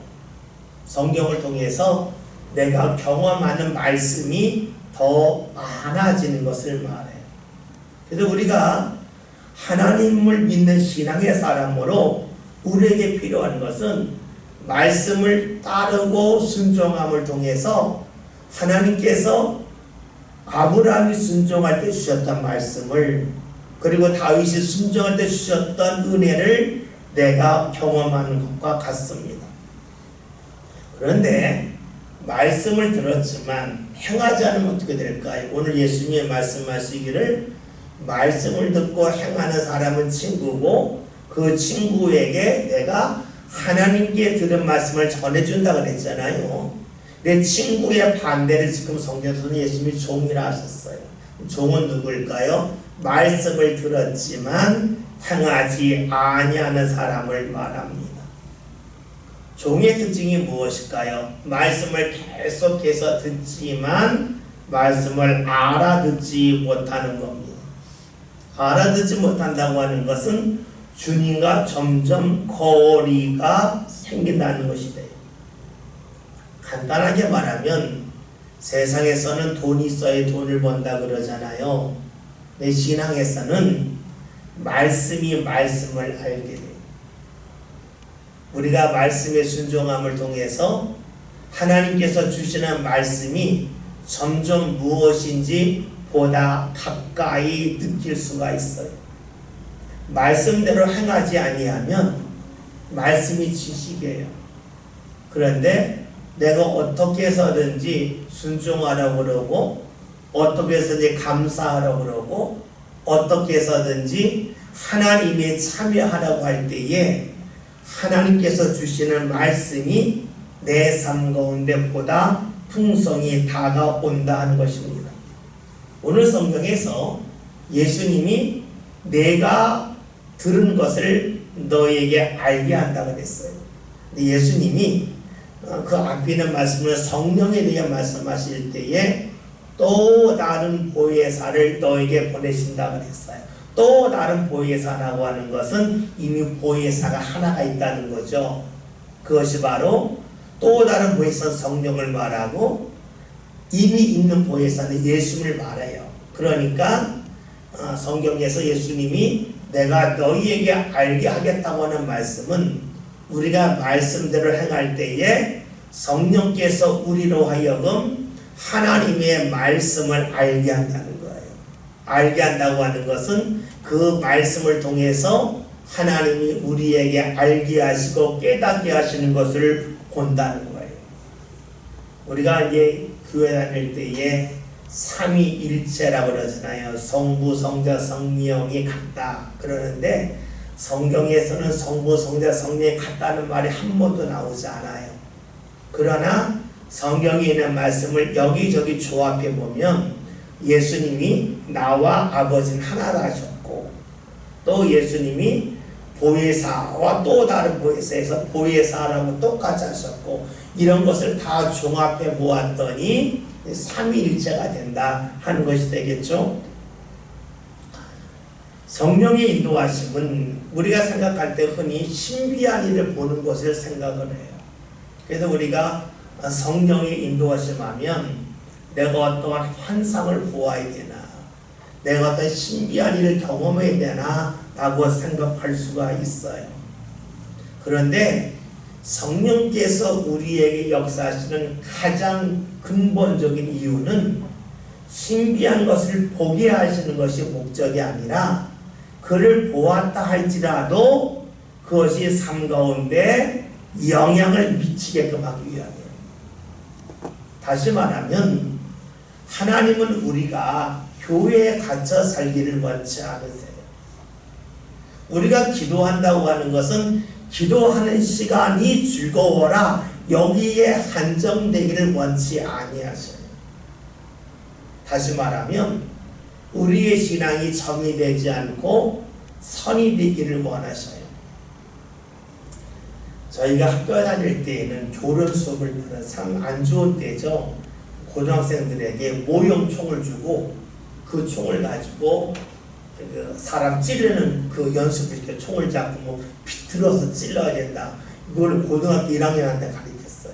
성경을 통해서 내가 경험하는 말씀이 더 많아지는 것을 말해요. 그래서 우리가 하나님을 믿는 신앙의 사람으로 우리에게 필요한 것은 말씀을 따르고 순종함을 통해서 하나님께서 아브라함이 순종할 때 주셨던 말씀을, 그리고 다윗이 순종할 때 주셨던 은혜를 내가 경험하는 것과 같습니다. 그런데 말씀을 들었지만 행하지 않으면 어떻게 될까요? 오늘 예수님이 말씀하시기를 말씀을 듣고 행하는 사람은 친구고 그 친구에게 내가 하나님께 들은 말씀을 전해준다고 그랬잖아요. 내 친구의 반대를 지금 성경에서는 예수님이 종이라 하셨어요. 종은 누굴까요? 말씀을 들었지만 행하지 아니하는 사람을 말합니다. 종의 특징이 무엇일까요? 말씀을 계속해서 듣지만 말씀을 알아듣지 못하는 겁니다. 알아듣지 못한다고 하는 것은 주님과 점점 거리가 생긴다는 것이 돼요. 간단하게 말하면 세상에서는 돈이 있어야 돈을 번다 그러잖아요. 내 신앙에서는 말씀이 말씀을 알게 돼요. 우리가 말씀의 순종함을 통해서 하나님께서 주시는 말씀이 점점 무엇인지 보다 가까이 느낄 수가 있어요. 말씀대로 행하지 아니하면 말씀이 지식이에요. 그런데 내가 어떻게 해서든지 순종하라고 그러고 어떻게 해서든지 감사하라고 그러고 어떻게 해서든지 하나님에 참여하라고 할 때에 하나님께서 주시는 말씀이 내 삶 가운데 보다 풍성히 다가온다 하는 것입니다. 오늘 성경에서 예수님이 내가 들은 것을 너에게 알게 한다고 그랬어요. 예수님이 그 앞에 있는 말씀을 성령에 대해 말씀하실 때에 또 다른 보혜사를 너에게 보내신다고 그랬어요. 또 다른 보혜사라고 하는 것은 이미 보혜사가 하나가 있다는 거죠. 그것이 바로 또 다른 보혜사는 성령을 말하고 이미 있는 보혜사는 예수를 말해요. 그러니까 성경에서 예수님이 내가 너희에게 알게 하겠다고 하는 말씀은 우리가 말씀대로 행할 때에 성령께서 우리로 하여금 하나님의 말씀을 알게 한다는 거예요. 알게 한다고 하는 것은 그 말씀을 통해서 하나님이 우리에게 알게 하시고 깨닫게 하시는 것을 본다는 거예요. 우리가 이제 교회 다닐 때에 삼위일체라고 그러잖아요. 성부, 성자, 성령이 같다 그러는데 성경에서는 성부, 성자, 성령이 같다는 말이 한 번도 나오지 않아요. 그러나 성경에 있는 말씀을 여기저기 조합해 보면 예수님이 나와 아버지는 하나라 하셨고 또 예수님이 보혜사와 또 다른 보혜사에서 보혜사라고 똑같이 하셨고 이런 것을 다 종합해 보았더니 삼위일체가 된다 하는 것이 되겠죠. 성령의 인도하심은 우리가 생각할 때 흔히 신비한 일을 보는 것을 생각을 해요. 그래서 우리가 성령의 인도하심 하면 내가 어떠한 환상을 보아야 되나 내가 어떤 신비한 일을 경험해야 되나 라고 생각할 수가 있어요. 그런데 성령께서 우리에게 역사하시는 가장 근본적인 이유는 신비한 것을 보게 하시는 것이 목적이 아니라 그를 보았다 할지라도 그것이 삶 가운데 영향을 미치게끔 하기 위함이에요. 다시 말하면 하나님은 우리가 교회에 갇혀 살기를 원치 않으세요. 우리가 기도한다고 하는 것은 기도하는 시간이 즐거워라 여기에 한정되기를 원치 아니하셔요. 다시 말하면 우리의 신앙이 정이 되지 않고 선이 되기를 원하셔요. 저희가 학교 다닐 때에는 교련 수업을 들은 참 안 좋은 때죠. 고등학생들에게 모형총을 주고 그 총을 가지고 그 사람 찌르는 그 연습을 이렇게 총을 잡고 뭐 비틀어서 찔러야 된다. 이걸 고등학교 1학년한테 가르쳤어요.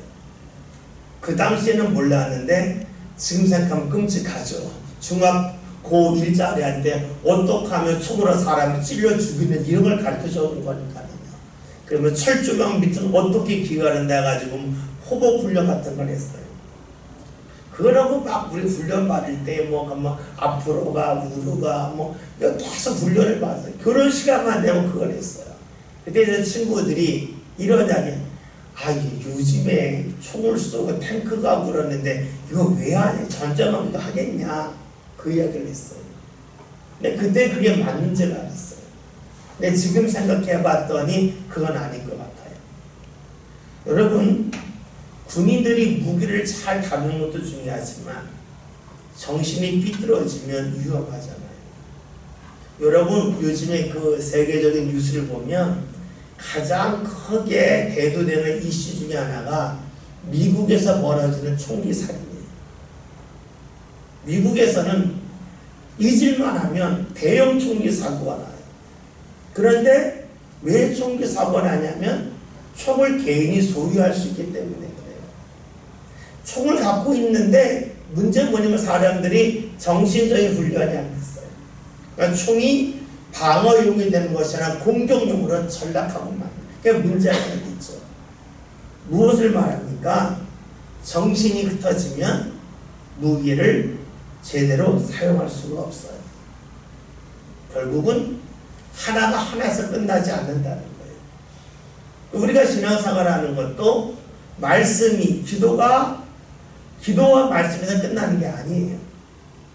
그 당시에는 몰랐는데 지금 생각하면 끔찍하죠. 중학 고 1짜리한테 어떻게 하면 총으로 사람을 찔러 죽이는 이런 걸 가르쳐줘 온 거니까요. 그러면 철조망 밑은 어떻게 기가를 내가지고 호복 훈련 같은 걸 했어요. 그러고 막 우리 훈련 받을 때 뭐 앞으로가 우루가 뭐 계속 훈련을 받았어요. 그런 시간만 되면 그걸 했어요. 그때 이제 친구들이 이러냐니 요즘에 총을 쏘고 탱크 가고 그러는데 이거 왜 하냐 전쟁하면 이거 하겠냐 그 이야기를 했어요. 근데 그때 그게 맞는 줄 알았어요. 근데 지금 생각해 봤더니 그건 아닌 것 같아요. 여러분 군인들이 무기를 잘 다루는 것도 중요하지만 정신이 삐뚤어지면 위험하잖아요. 여러분 요즘에 그 세계적인 뉴스를 보면 가장 크게 대두되는 이슈 중에 하나가 미국에서 벌어지는 총기 살인이에요. 미국에서는 잊을만 하면 대형 총기 사고가 나요. 그런데 왜 총기 사고가 나냐면 총을 개인이 소유할 수 있기 때문에 그래요. 총을 갖고 있는데 문제는 뭐냐면 사람들이 정신적인 훈련이 안 됐어요. 그러니까 총이 방어용이 되는 것이 아니라 공격용으로 전락하고만. 그게 문제가 있죠. 무엇을 말합니까? 정신이 흩어지면 무기를 제대로 사용할 수가 없어요. 결국은 하나가 하나에서 끝나지 않는다는 거예요. 우리가 신앙생활하는 것도 말씀이 기도와 말씀에서 끝나는 게 아니에요.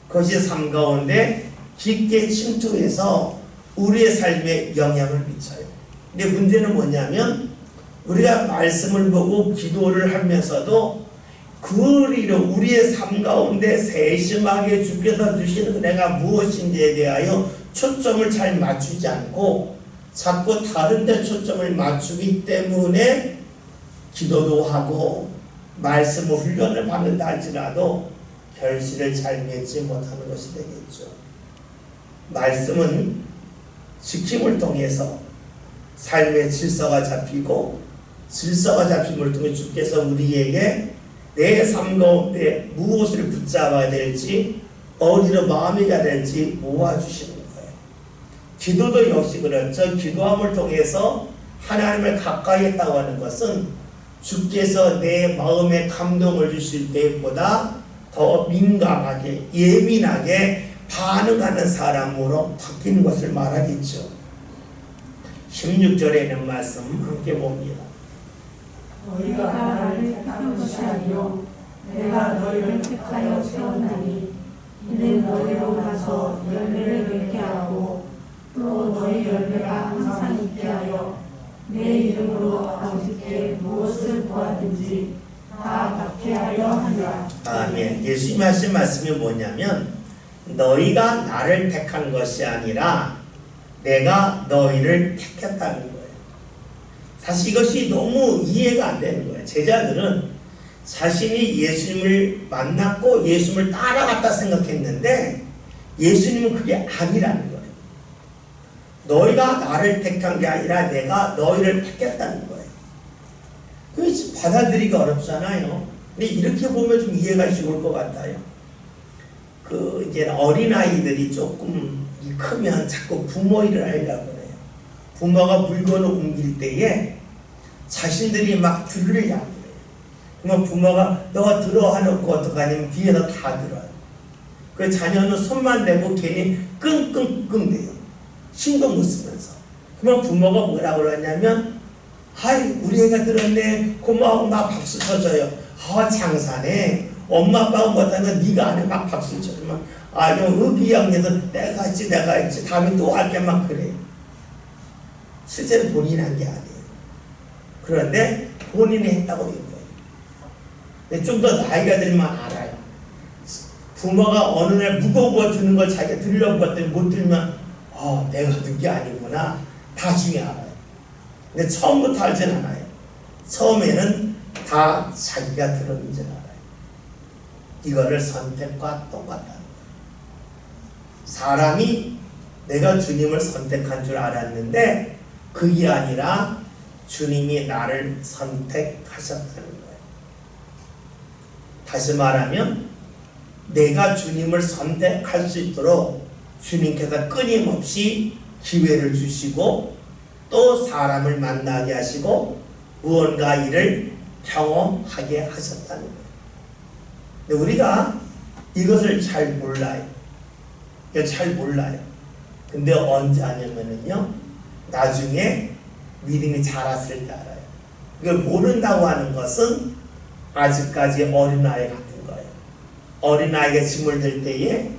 그것이 삶 가운데 깊게 침투해서 우리의 삶에 영향을 미쳐요. 근데 문제는 뭐냐면 우리가 말씀을 보고 기도를 하면서도 그리로 우리의 삶 가운데 세심하게 주께서 주시는 은혜가 무엇인지에 대하여 초점을 잘 맞추지 않고 자꾸 다른 데 초점을 맞추기 때문에 기도도 하고 말씀 훈련을 받는다 할지라도 결실을 잘 맺지 못하는 것이 되겠죠. 말씀은 지킴을 통해서 삶의 질서가 잡히고 질서가 잡힘을 통해 주께서 우리에게 내 삶 가운데 무엇을 붙잡아야 될지 어디로 마음이 가야 될지 모아주시는 거예요. 기도도 역시 그렇죠. 기도함을 통해서 하나님을 가까이 했다고 하는 것은 주께서 내 마음에 감동을 주실 때보다 더 민감하게 예민하게 반응하는 사람으로 바뀌는 것을 말하겠죠. 16절에 있는 말씀 함께 봅니다. 너희가 나를 택한 것이 아니요 내가 너희를 택하여 세웠나니 이는 너희로 가서 열매를 맺게 하고 또 너희 열매가 항상 있게 하여 내 이름으로 아버지께 무엇을 구하든지 다 받게 하려 하리라. 아멘. 예수님이 하신 말씀이 뭐냐면 너희가 나를 택한 것이 아니라 내가 너희를 택했다는 거예요. 사실 이것이 너무 이해가 안 되는 거예요. 제자들은 자신이 예수님을 만났고 예수님을 따라갔다 생각했는데 예수님은 그게 아니라는 거예요. 너희가 나를 택한 게 아니라 내가 너희를 택했다는 거예요. 그게 받아들이기 어렵잖아요. 근데 이렇게 보면 좀 이해가 쉬울 것 같아요. 이제 어린아이들이 조금 크면 자꾸 부모 일을 하려고 그래요. 부모가 물건을 옮길 때에 자신들이 막 들으려고 그래요. 그러면 부모가 너가 들어 하놓고 어떡하냐면 뒤에서 다 들어요. 그 자녀는 손만 대고 괜히 끙끙끙대요. 신경 못 쓰면서. 그러면 부모가 뭐라고 그러냐면 아이 우리 애가 들었네 고마워 막 박수 쳐줘요. 장사네. 엄마 아빠가 못하면 네가 안 해 막 박수 쳐주면 의기양에서 내가 했지 다음에 또 할게 막 그래요. 실제로 본인이 한 게 아니에요. 그런데 본인이 했다고 얘기해요. 좀 더 나이가 들면 알아요. 부모가 어느 날 무거워 주는 걸 자기가 들으려고 했더니 못 들면 내가 든 게 아니구나. 나중에 알아요. 근데 처음부터 알진 않아요. 처음에는 다 자기가 들었는지 알아요. 이거를 선택과 똑같다는 거예요. 사람이 내가 주님을 선택한 줄 알았는데 그게 아니라 주님이 나를 선택하셨다는 거예요. 다시 말하면 내가 주님을 선택할 수 있도록 주님께서 끊임없이 기회를 주시고 또 사람을 만나게 하시고 무언가 일을 경험하게 하셨다는 거예요. 근데 우리가 이것을 잘 몰라요. 근데 언제 아냐면요 나중에 믿음이 자랐을 때 알아요. 이걸 모른다고 하는 것은 아직까지 어린아이 같은 거예요. 어린아이가 짐을 들 때에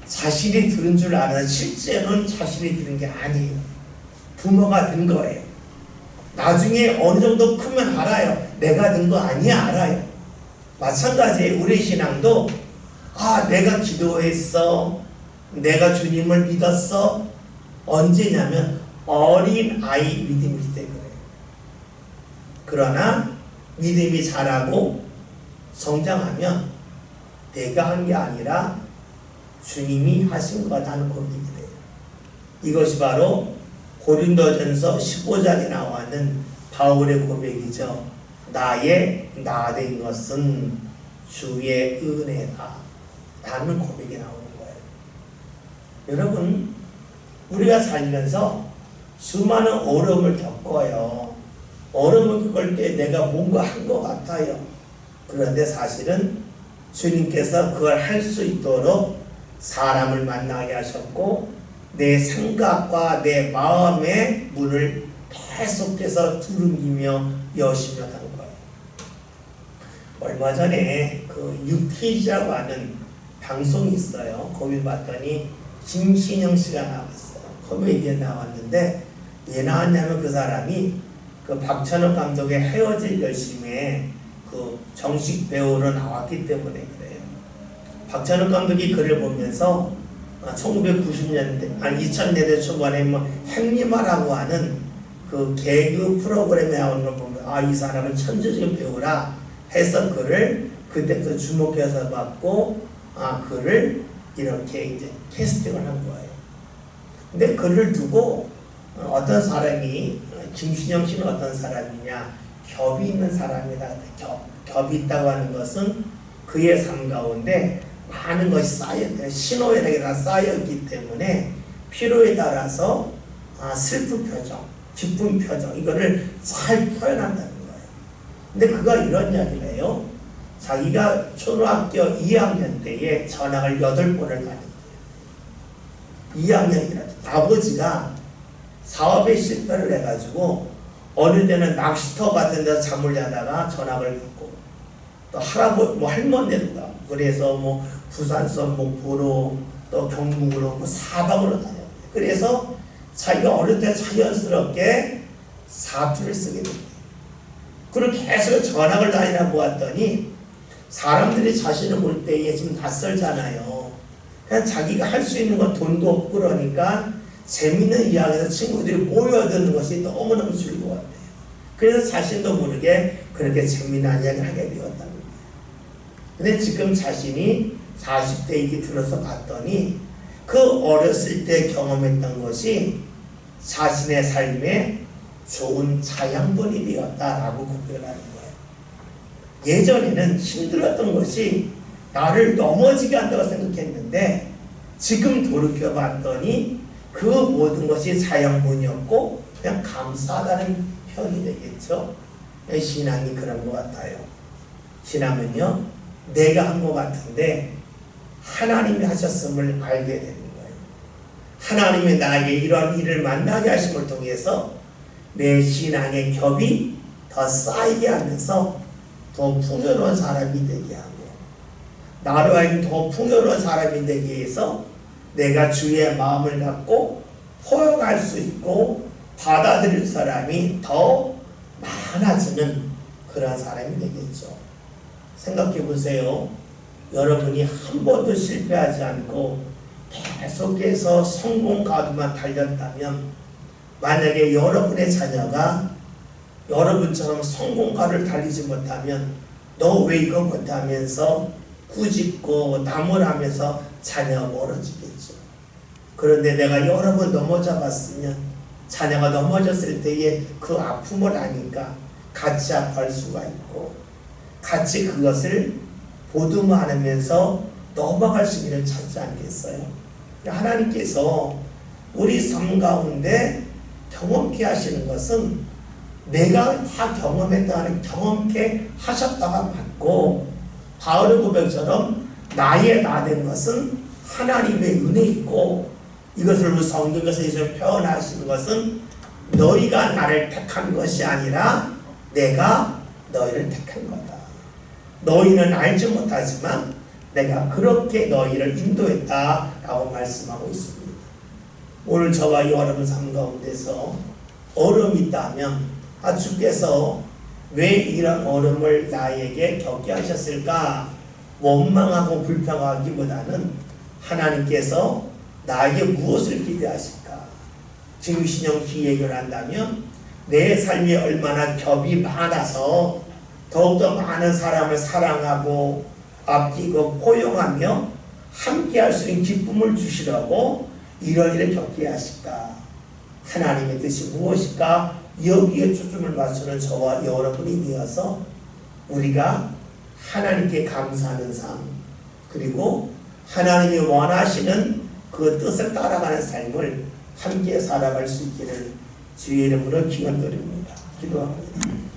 자신이 들은 줄 아는 실제로는 자신이 들은 게 아니에요. 부모가 든 거예요. 나중에 어느 정도 크면 알아요. 내가 든 거 아니야 알아요. 마찬가지예요. 우리 신앙도 내가 기도했어. 내가 주님을 믿었어. 언제냐면 어린아이 믿음일 때 그래요. 그러나 믿음이 자라고 성장하면 내가 한 게 아니라 주님이 하신 거라는 고백이 돼요. 이것이 바로 고린도전서 15장에 나와는 바울의 고백이죠. 나의 나 된 것은 주의 은혜다 라는 고백이 나오는 거예요. 여러분, 우리가 살면서 수많은 어려움을 겪어요. 어려움을 겪을 때 내가 뭔가 한 것 같아요. 그런데 사실은 주님께서 그걸 할 수 있도록 사람을 만나게 하셨고 내 생각과 내 마음의 문을 계속해서 두루미며 여시며 하는 거예요. 얼마 전에 그 유퀴즈라고 하는 방송이 있어요. 거기 봤더니 김신영 씨가 나왔어요. 코미디언 나왔는데 왜 나왔냐면 그 사람이 그 박찬욱 감독의 헤어질 결심에 그 정식 배우로 나왔기 때문에 그래요. 박찬욱 감독이 글을 보면서 1990년대, 2000년대 초반에 뭐 행리마라고 하는 그 개그 프로그램에 나오는 걸 보면 이 사람은 천재적인 배우라 해서 그를 그때부터 주목해서 받고 그를 이렇게 이제 캐스팅을 한 거예요. 근데 그를 두고 어떤 사람이 김신영 씨는 어떤 사람이냐? 겹이 있는 사람이다. 겹이 있다고 하는 것은 그의 삶 가운데 많은 것이 쌓였대. 신호에 다 쌓였기 때문에 필요에 따라서 슬픈 표정, 기쁜 표정 이거를 잘 표현한다는 거예요. 근데 그가 이런 이야기를 해요. 자기가 초등학교 2학년 때에 전학을 8번을 다녔대요. 2학년이라 아버지가 사업에 실패를 해가지고 어느 때는 낚시터 같은 데서 잠을 자다가 전학을 갔고 또 할아버지 할머니도 가고 그래서 부산서 목포로 또 경북으로 4박으로 다녔대요. 그래서 자기가 어릴 때 자연스럽게 사투를 쓰게 됐대요. 그리고 계속 전학을 다니다 보았더니 사람들이 자신을 볼 때에 지금 낯설잖아요. 그냥 자기가 할 수 있는 건 돈도 없고 그러니까 재밌는 이야기에서 친구들이 모여드는 것이 너무너무 즐거웠대요. 그래서 자신도 모르게 그렇게 재미난 이야기를 하게 되었다는 거예요. 근데 지금 자신이 40대이기 들어서 봤더니 그 어렸을 때 경험했던 것이 자신의 삶에 좋은 자양분이 되었다라고 고백을 하는 거예요. 예전에는 힘들었던 것이 나를 넘어지게 한다고 생각했는데 지금 돌이켜봤더니 그 모든 것이 자양분이었고 그냥 감사하다는 표현이 되겠죠. 신앙이 그런 것 같아요. 신앙은요, 내가 한 것 같은데 하나님이 하셨음을 알게 되는 거예요. 하나님이 나에게 이런 일을 만나게 하심을 통해서 내 신앙의 겹이 더 쌓이게 하면서 더 풍요로운 사람이 되게 하고 나로 하여금 더 풍요로운 사람이 되기 위해서 내가 주의 마음을 갖고 포용할 수 있고 받아들일 사람이 더 많아지는 그런 사람이 되겠죠. 생각해 보세요. 여러분이 한 번도 실패하지 않고 계속해서 성공 가도만 달렸다면 만약에 여러분의 자녀가 여러분처럼 성공가를 달리지 못하면 너 왜 이거 못하면서 꾸짖고 나무라면서 자녀가 멀어지겠죠. 그런데 내가 여러 번 넘어져 봤으면 자녀가 넘어졌을 때에 그 아픔을 아니까 같이 아파할 수가 있고 같이 그것을 보듬어하면서 넘어갈 수 있는 일을 찾지 않겠어요? 하나님께서 우리 삶 가운데 경험케 하시는 것은 내가 다 경험했다는 경험케 하셨다가 받고 바울의 고백처럼 나의 나 된 것은 하나님의 은혜이고 이것을 우리 성경에서 이제 표현하시는 것은 너희가 나를 택한 것이 아니라 내가 너희를 택한 거다. 너희는 알지 못하지만 내가 그렇게 너희를 인도했다라고 말씀하고 있습니다. 오늘 저와 여러분 삶 가운데서 어려움이 있다면 주께서 왜 이런 어려움을 나에게 겪게 하셨을까? 원망하고 불평하기보다는 하나님께서 나에게 무엇을 기대하실까? 김신영 씨 얘기를 한다면 내 삶이 얼마나 겹이 많아서 더욱더 많은 사람을 사랑하고 아끼고 포용하며 함께 할 수 있는 기쁨을 주시려고 이런 일을 겪게 하실까? 하나님의 뜻이 무엇일까? 여기에 초점을 맞추는 저와 여러분이 되어서 우리가 하나님께 감사하는 삶, 그리고 하나님이 원하시는 그 뜻을 따라가는 삶을 함께 살아갈 수 있기를 주의 이름으로 기원드립니다. 기도합니다.